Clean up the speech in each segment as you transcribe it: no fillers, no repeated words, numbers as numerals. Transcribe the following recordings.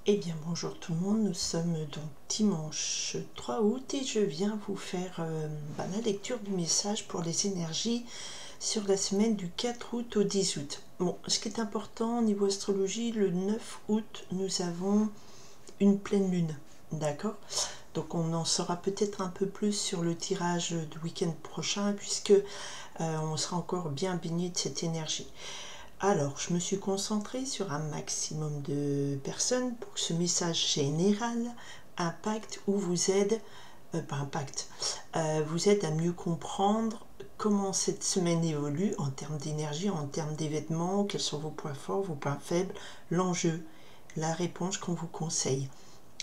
Eh bien bonjour tout le monde, nous sommes donc dimanche 3 août et je viens vous faire la lecture du message pour les énergies sur la semaine du 4 août au 10 août. Bon, ce qui est important au niveau astrologie, le 9 août nous avons une pleine lune, d'accord? Donc on en saura peut-être un peu plus sur le tirage du week-end prochain puisque on sera encore bien baigné de cette énergie. Alors, je me suis concentrée sur un maximum de personnes pour que ce message général impacte ou vous aide, pas impacte, vous aide à mieux comprendre comment cette semaine évolue en termes d'énergie, en termes d'événements, quels sont vos points forts, vos points faibles, l'enjeu, la réponse qu'on vous conseille.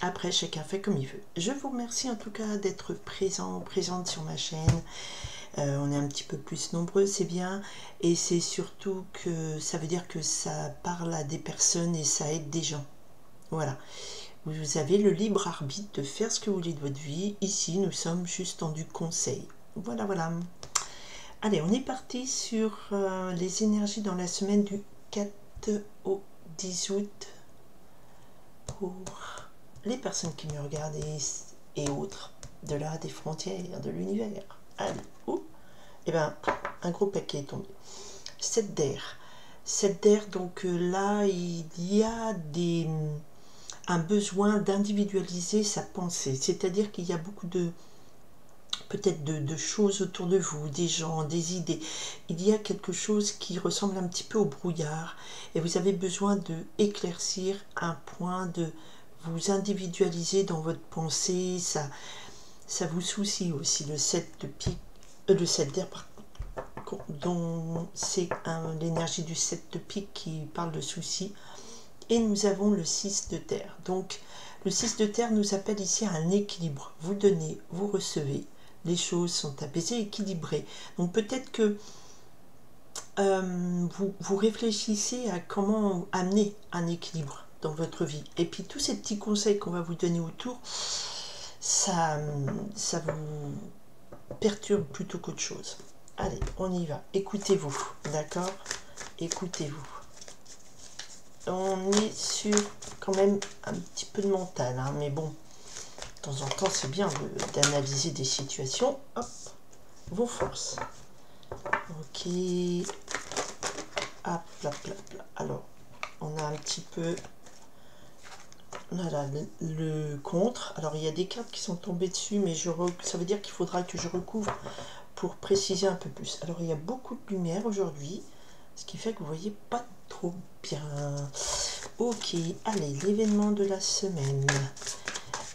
Après, chacun fait comme il veut. Je vous remercie en tout cas d'être présente sur ma chaîne. On est un petit peu plus nombreux, c'est bien, et c'est surtout que ça veut dire que ça parle à des personnes et ça aide des gens. Voilà, vous avez le libre arbitre de faire ce que vous voulez de votre vie. Ici, nous sommes juste dans du conseil. Voilà, voilà. Allez, on est parti sur les énergies dans la semaine du 4 au 10 août pour les personnes qui me regardent et autres, de là des frontières, de l'univers. Allez, ouh. Et bien, un gros paquet est tombé. 7 d'air. 7 d'air, donc là, il y a un besoin d'individualiser sa pensée. C'est-à-dire qu'il y a beaucoup de peut-être de choses autour de vous, des gens, des idées. Il y a quelque chose qui ressemble un petit peu au brouillard et vous avez besoin de éclaircir un point, de vous individualiser dans votre pensée. Ça vous soucie aussi. Le 7 de pique, le 7 d'air, dont c'est l'énergie du 7 de pique qui parle de soucis. Et nous avons le 6 de terre. Donc le 6 de terre nous appelle ici à un équilibre. Vous donnez, vous recevez. Les choses sont apaisées, équilibrées. Donc peut-être que vous réfléchissez à comment amener un équilibre dans votre vie. Et puis tous ces petits conseils qu'on va vous donner autour, ça vous perturbe plutôt qu'autre chose. Allez, on y va. Écoutez-vous, d'accord? Écoutez-vous. On est sur quand même un petit peu de mental, hein, mais bon, de temps en temps, c'est bien d'analyser des situations. Hop, vos forces. Ok. Hop, là, là, là. Alors, on a un petit peu... Voilà, le contre. Alors, il y a des cartes qui sont tombées dessus, mais ça veut dire qu'il faudra que je recouvre pour préciser un peu plus. Alors, il y a beaucoup de lumière aujourd'hui, ce qui fait que vous voyez pas trop bien. Ok, allez, l'événement de la semaine.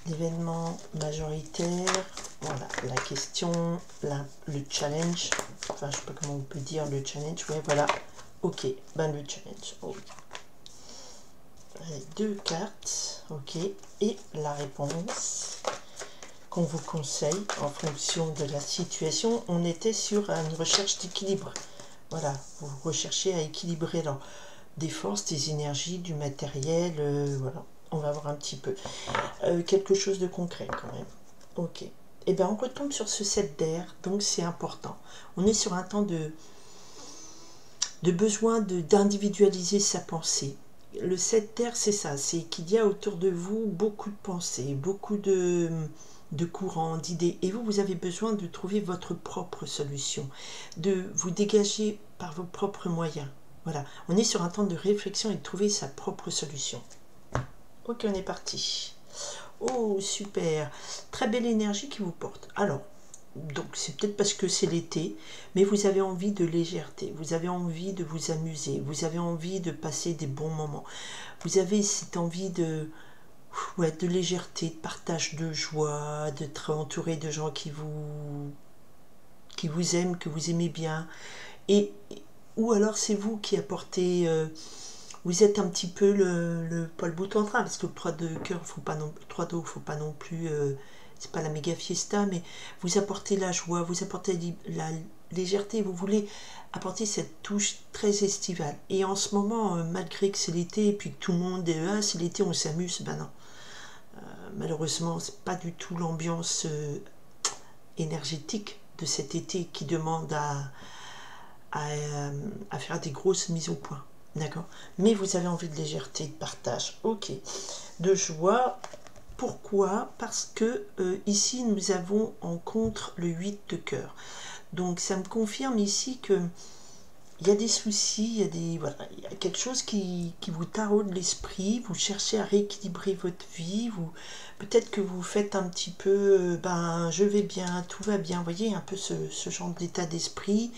L'événement majoritaire, voilà, la question, le challenge, enfin je sais pas comment on peut dire le challenge, ouais voilà, ok, ben le challenge, ok. Allez, 2 cartes, ok, et la réponse qu'on vous conseille en fonction de la situation. On était sur une recherche d'équilibre, voilà, vous recherchez à équilibrer alors, des forces, des énergies, du matériel, voilà. On va voir un petit peu. Quelque chose de concret quand même. Ok. Et bien on retombe sur ce 7 d'air, donc c'est important. On est sur un temps de besoin d'individualiser sa pensée. Le 7 d'air, c'est ça, c'est qu'il y a autour de vous beaucoup de pensées, beaucoup de courants, d'idées. Et vous avez besoin de trouver votre propre solution, de vous dégager par vos propres moyens. Voilà, on est sur un temps de réflexion et de trouver sa propre solution. Ok, on est parti. Oh, super. Très belle énergie qui vous porte. Alors, donc c'est peut-être parce que c'est l'été, mais vous avez envie de légèreté, vous avez envie de vous amuser, vous avez envie de passer des bons moments. Vous avez cette envie de légèreté, de partage de joie, d'être entouré de gens qui vous aiment, que vous aimez bien. Et, ou alors c'est vous qui apportez... vous êtes un petit peu pas le bout en train, parce que le 3 de cœur, 3 d'eau, faut pas non plus, c'est pas la méga fiesta, mais vous apportez la joie, vous apportez la légèreté, vous voulez apporter cette touche très estivale. Et en ce moment, malgré que c'est l'été, et puis que tout le monde est là, c'est l'été, on s'amuse, ben non. Malheureusement, c'est pas du tout l'ambiance énergétique de cet été qui demande à faire des grosses mises au point. D'accord. Mais vous avez envie de légèreté, de partage. Ok. de joie. Pourquoi? Parce que ici nous avons en contre le 8 de cœur. Donc ça me confirme ici que il y a des soucis, voilà, il y a quelque chose qui vous taraude l'esprit, vous cherchez à rééquilibrer votre vie, peut-être que vous faites un petit peu, ben je vais bien, tout va bien, vous voyez, un peu ce genre d'état d'esprit.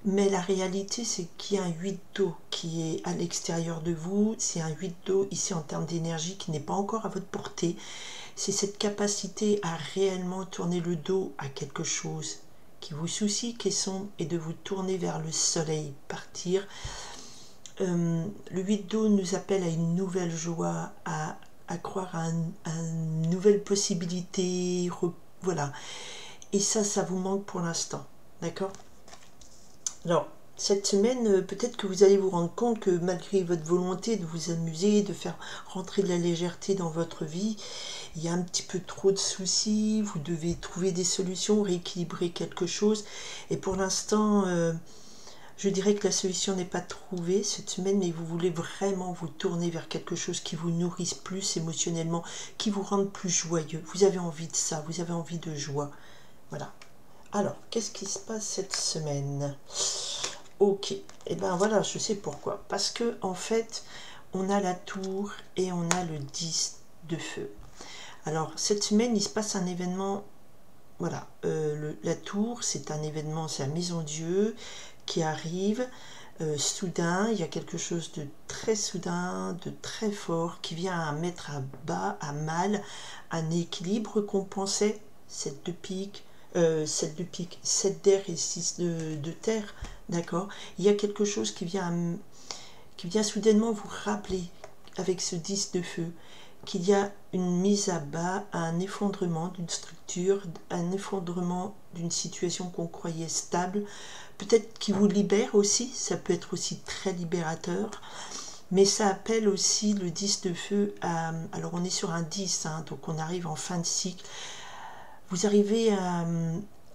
Mais la réalité, c'est qu'il y a un 8 d'eau qui est à l'extérieur de vous. C'est un 8 d'eau ici en termes d'énergie qui n'est pas encore à votre portée. C'est cette capacité à réellement tourner le dos à quelque chose qui vous soucie, qui est sombre, et de vous tourner vers le soleil, partir. Le 8 d'eau nous appelle à une nouvelle joie, à croire à une nouvelle possibilité. Voilà. Et ça vous manque pour l'instant. D'accord? Alors, cette semaine, peut-être que vous allez vous rendre compte que malgré votre volonté de vous amuser, de faire rentrer de la légèreté dans votre vie, il y a un petit peu trop de soucis, vous devez trouver des solutions, rééquilibrer quelque chose. Et pour l'instant, je dirais que la solution n'est pas trouvée cette semaine, mais vous voulez vraiment vous tourner vers quelque chose qui vous nourrisse plus émotionnellement, qui vous rende plus joyeux. Vous avez envie de ça, vous avez envie de joie. Voilà. Alors, qu'est-ce qui se passe cette semaine? Ok, et ben voilà, je sais pourquoi. Parce que en fait, on a la tour et on a le 10 de feu. Alors, cette semaine, il se passe un événement. Voilà, la tour, c'est un événement, c'est la maison Dieu qui arrive soudain. Il y a quelque chose de très soudain, de très fort, qui vient à mettre à bas, à mal, un équilibre qu'on pensait, 7 de pique, 7 d'air et 6 de terre, d'accord. Il y a quelque chose qui vient soudainement vous rappeler, avec ce 10 de feu, qu'il y a une mise à bas, un effondrement d'une structure, un effondrement d'une situation qu'on croyait stable, peut-être qui vous libère aussi, ça peut être aussi très libérateur, mais ça appelle aussi le 10 de feu à... Alors on est sur un 10, hein, donc on arrive en fin de cycle. Vous arrivez à...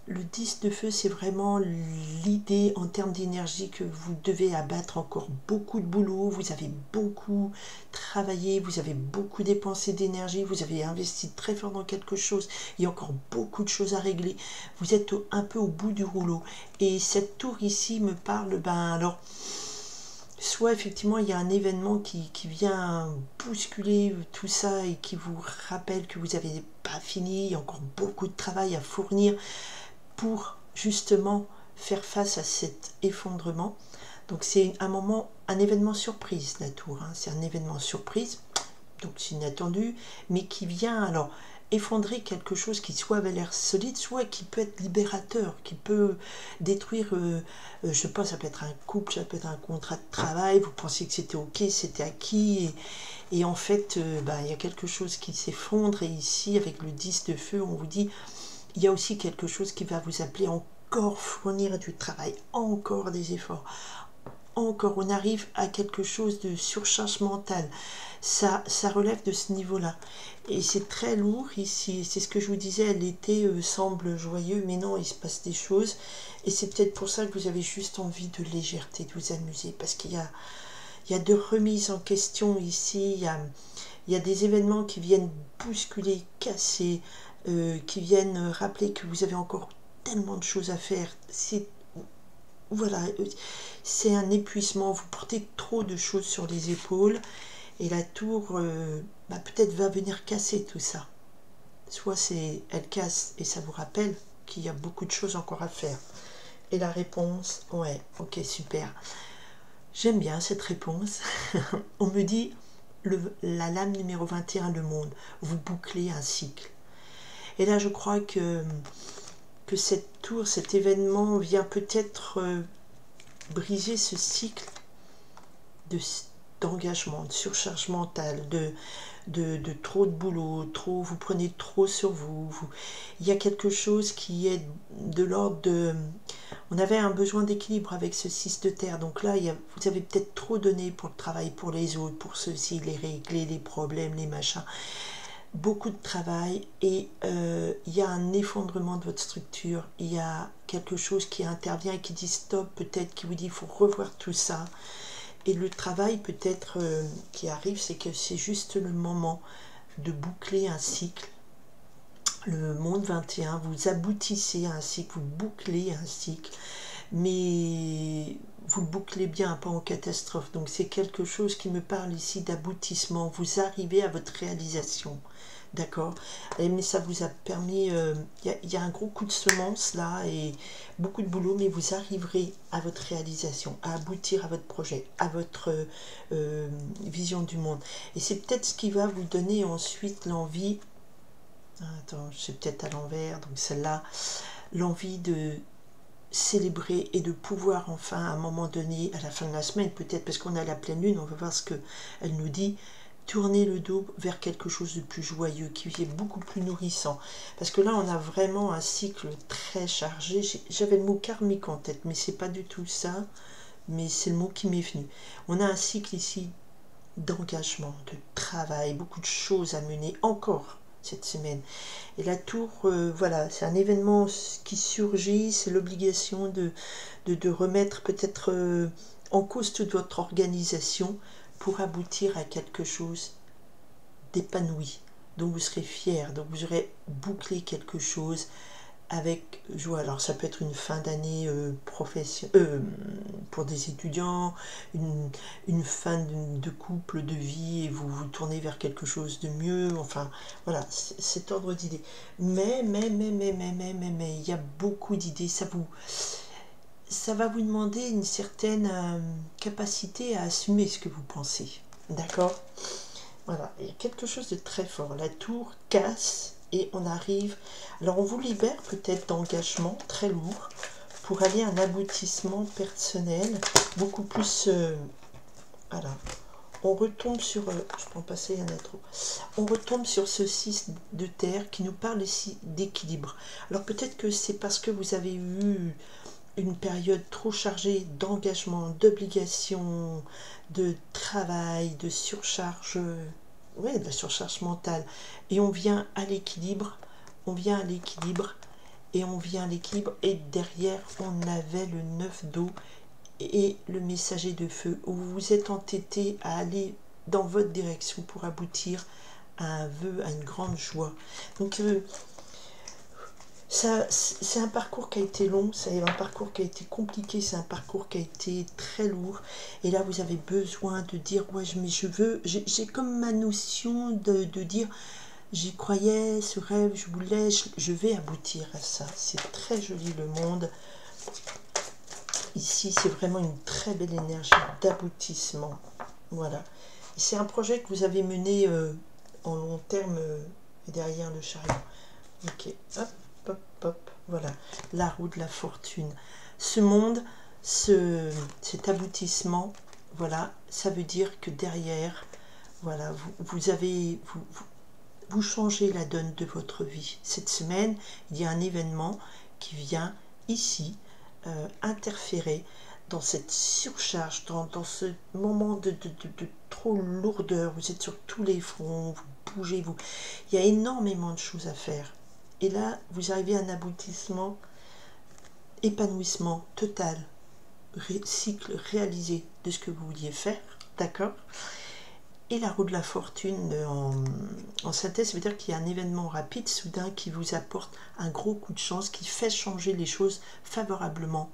Le 10 de feu, c'est vraiment l'idée en termes d'énergie que vous devez abattre encore beaucoup de boulot, vous avez beaucoup travaillé, vous avez beaucoup dépensé d'énergie, vous avez investi très fort dans quelque chose, il y a encore beaucoup de choses à régler, vous êtes un peu au bout du rouleau. Et cette tour ici me parle, ben alors, soit effectivement il y a un événement qui vient bousculer tout ça et qui vous rappelle que vous n'avez pas fini, il y a encore beaucoup de travail à fournir pour justement faire face à cet effondrement. Donc c'est un moment, un événement surprise, la tour, hein. C'est un événement surprise, donc c'est inattendu, mais qui vient alors effondrer quelque chose qui soit avait l'air solide, soit qui peut être libérateur, qui peut détruire, je sais pas, ça peut être un couple, ça peut être un contrat de travail, vous pensiez que c'était ok, c'était acquis, et en fait, il y a quelque chose qui s'effondre, et ici, avec le 10 de feu, on vous dit, il y a aussi quelque chose qui va vous appeler encore fournir du travail, encore des efforts, encore on arrive à quelque chose de surcharge mentale. Ça relève de ce niveau-là. Et c'est très lourd ici. C'est ce que je vous disais, l'été semble joyeux, mais non, il se passe des choses. Et c'est peut-être pour ça que vous avez juste envie de légèreté, de vous amuser, parce qu'il y a de remises en question ici, il y a des événements qui viennent bousculer, casser, qui viennent rappeler que vous avez encore tellement de choses à faire. Voilà, c'est un épuisement, vous portez trop de choses sur les épaules, et la tour peut-être va venir casser tout ça. Soit elle casse et ça vous rappelle qu'il y a beaucoup de choses encore à faire. Et la réponse, ouais, ok, super. J'aime bien cette réponse. On me dit, la lame numéro 21, le monde, vous bouclez un cycle. Et là, je crois que cette tour, cet événement vient peut-être briser ce cycle d'engagement, de surcharge mentale, de trop de boulot, vous prenez trop sur vous. Il y a quelque chose qui est de l'ordre de... On avait un besoin d'équilibre avec ce 6 de terre, donc là, vous avez peut-être trop donné pour le travail, pour les autres, pour ceux-ci, les régler, les problèmes, les machins. Beaucoup de travail, et il y a un effondrement de votre structure, il y a quelque chose qui intervient et qui dit stop, peut-être qui vous dit il faut revoir tout ça, Et le travail peut-être qui arrive, c'est que c'est juste le moment de boucler un cycle. Le monde 21, vous aboutissez à un cycle, vous bouclez un cycle, mais vous le bouclez bien, pas en catastrophe. Donc c'est quelque chose qui me parle ici d'aboutissement. Vous arrivez à votre réalisation, d'accord? Mais ça vous a permis, il y a un gros coup de semence là, et beaucoup de boulot, mais vous arriverez à votre réalisation, à aboutir à votre projet, à votre vision du monde. Et c'est peut-être ce qui va vous donner ensuite l'envie. Attends, je suis peut-être à l'envers, donc celle-là, l'envie de célébrer et de pouvoir enfin à un moment donné, à la fin de la semaine peut-être, parce qu'on a la pleine lune, on va voir ce qu'elle nous dit, tourner le dos vers quelque chose de plus joyeux, qui est beaucoup plus nourrissant. Parce que là, on a vraiment un cycle très chargé. J'avais le mot karmique en tête, mais c'est pas du tout ça, mais c'est le mot qui m'est venu. On a un cycle ici d'engagement, de travail, beaucoup de choses à mener encore cette semaine. Et la tour, voilà, c'est un événement qui surgit, c'est l'obligation de remettre peut-être en cause toute votre organisation pour aboutir à quelque chose d'épanoui, dont vous serez fier, dont vous aurez bouclé quelque chose avec joie. Alors ça peut être une fin d'année pour des étudiants, une fin de couple, de vie, et vous vous tournez vers quelque chose de mieux, enfin voilà, cet ordre d'idées. Mais, il y a beaucoup d'idées, ça va vous demander une certaine capacité à assumer ce que vous pensez, d'accord? Voilà, il y a quelque chose de très fort, la tour casse, et on arrive, alors on vous libère peut-être d'engagement très lourd pour aller à un aboutissement personnel beaucoup plus, voilà, on retombe sur, je peux en passer, il y en a trop, on retombe sur ce 6 de terre qui nous parle ici d'équilibre. Alors peut-être que c'est parce que vous avez eu une période trop chargée d'engagement, d'obligation, de travail, de surcharge, ouais, de la surcharge mentale. Et on vient à l'équilibre, on vient à l'équilibre, et on vient à l'équilibre, et derrière, on avait le 9 d'eau et le messager de feu, où vous vous êtes entêté à aller dans votre direction pour aboutir à un vœu, à une grande joie. Donc, c'est un parcours qui a été long, c'est un parcours qui a été compliqué, c'est un parcours qui a été très lourd. Et là, vous avez besoin de dire, ouais, mais je veux, j'ai comme ma notion de dire, j'y croyais, ce rêve, je voulais, je vais aboutir à ça. C'est très joli le monde. Ici, c'est vraiment une très belle énergie d'aboutissement. Voilà. C'est un projet que vous avez mené en long terme derrière le chariot. Ok, hop. Hop, hop, voilà, la roue de la fortune. Ce monde, cet aboutissement, voilà, ça veut dire que derrière, voilà, vous changez la donne de votre vie. Cette semaine, il y a un événement qui vient ici interférer dans cette surcharge, dans ce moment de trop lourdeur. Vous êtes sur tous les fronts, vous bougez, il y a énormément de choses à faire. Et là, vous arrivez à un aboutissement, épanouissement total, cycle réalisé de ce que vous vouliez faire, d'accord? Et la roue de la fortune en synthèse, ça veut dire qu'il y a un événement rapide, soudain, qui vous apporte un gros coup de chance, qui fait changer les choses favorablement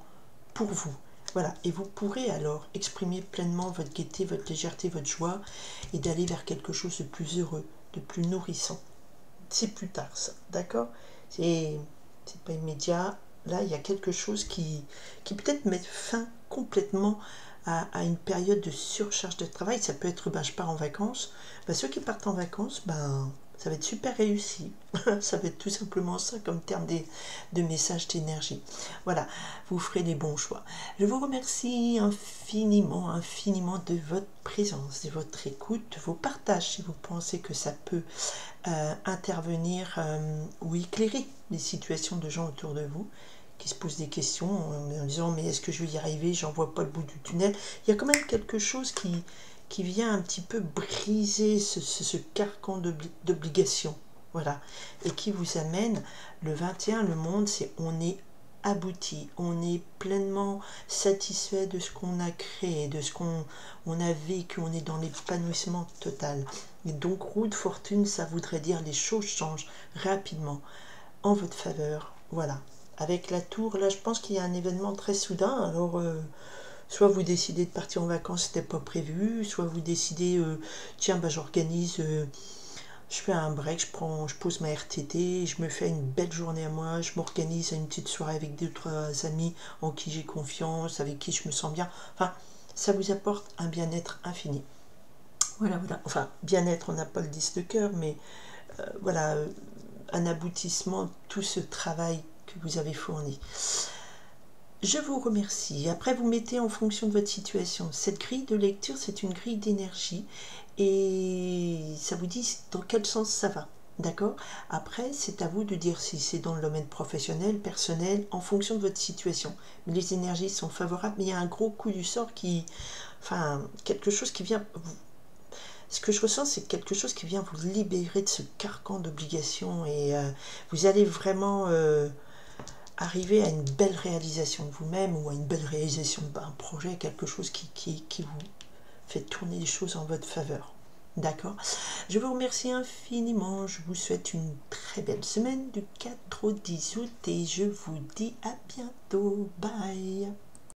pour vous. Voilà, et vous pourrez alors exprimer pleinement votre gaieté, votre légèreté, votre joie, et d'aller vers quelque chose de plus heureux, de plus nourrissant. C'est plus tard ça, d'accord? C'est pas immédiat. Là, il y a quelque chose qui peut-être met fin complètement à une période de surcharge de travail. Ça peut être, je pars en vacances. Ceux qui partent en vacances, ça va être super réussi. Ça va être tout simplement ça comme terme de message d'énergie. Voilà, vous ferez les bons choix. Je vous remercie infiniment, infiniment de votre présence, de votre écoute, de vos partages si vous pensez que ça peut intervenir ou éclairer les situations de gens autour de vous qui se posent des questions en disant mais est-ce que je vais y arriver, j'en vois pas le bout du tunnel. Il y a quand même quelque chose qui vient un petit peu briser ce carcan d'obligation, voilà, et qui vous amène le 21, le monde, c'est on est abouti, on est pleinement satisfait de ce qu'on a créé, de ce qu'on a vécu, on est dans l'épanouissement total. Et donc roue de fortune, ça voudrait dire les choses changent rapidement en votre faveur. Voilà. Avec la tour, là je pense qu'il y a un événement très soudain, alors soit vous décidez de partir en vacances, c'était pas prévu, soit vous décidez, tiens, bah, j'organise, je fais un break, je pose ma RTT, je me fais une belle journée à moi, je m'organise à une petite soirée avec deux ou trois amis en qui j'ai confiance, avec qui je me sens bien. Enfin, ça vous apporte un bien-être infini. Voilà, voilà. Enfin, bien-être, on n'a pas le 10 de cœur, mais voilà, un aboutissement de tout ce travail que vous avez fourni. Je vous remercie. Après, vous mettez en fonction de votre situation. Cette grille de lecture, c'est une grille d'énergie et ça vous dit dans quel sens ça va. D'accord? Après, c'est à vous de dire si c'est dans le domaine professionnel, personnel, en fonction de votre situation. Mais les énergies sont favorables, mais il y a un gros coup du sort qui... Enfin, quelque chose qui vient... Ce que je ressens, c'est quelque chose qui vient vous libérer de ce carcan d'obligation et vous allez vraiment... arriver à une belle réalisation de vous-même ou à une belle réalisation d'un projet, quelque chose qui vous fait tourner les choses en votre faveur. D'accord? Je vous remercie infiniment. Je vous souhaite une très belle semaine du 4 au 10 août et je vous dis à bientôt. Bye!